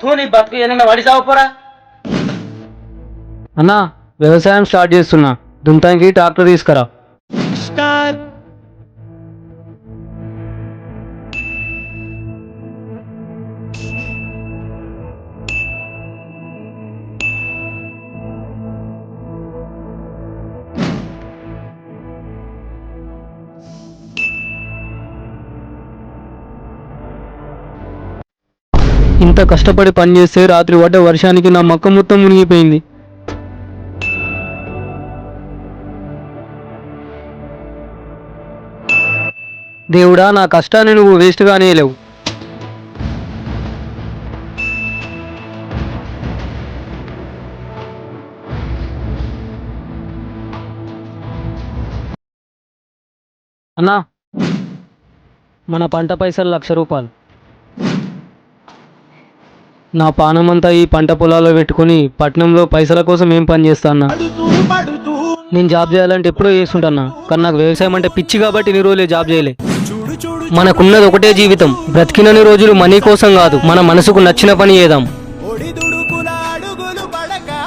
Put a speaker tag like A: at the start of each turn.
A: తూ నీ బతుకు ఏదైనా వడి సాగుపోరా.
B: అన్నా వ్యవసాయం స్టార్ట్ చేస్తున్నా, దుంతానికి ట్రాక్టర్ తీసుకురా. ఇంత కష్టపడి పనిచేస్తే రాత్రి పడ్డ వర్షానికి నా మొక్క మొత్తం మునిగిపోయింది. దేవుడా, నా కష్టాన్ని నువ్వు వేస్ట్గానే లేవు. అన్నా, మన పంట పైసలు 1,00,000 రూపాయలు. నా పానమంతా ఈ పంట పొలాల్లో పెట్టుకుని పట్నంలో పైసల కోసం ఏం పని చేస్తా అన్నా. నేను జాబ్ చేయాలంటే ఎప్పుడో చేస్తుంటన్నా, కానీ నాకు వ్యవసాయం అంటే పిచ్చి కాబట్టి ఇన్ని రోజులే జాబ్ చేయలే. మనకున్నది ఒకటే జీవితం, బ్రతికినన్ని రోజులు మనీ కోసం కాదు, మన మనసుకు నచ్చిన పని చేద్దాం.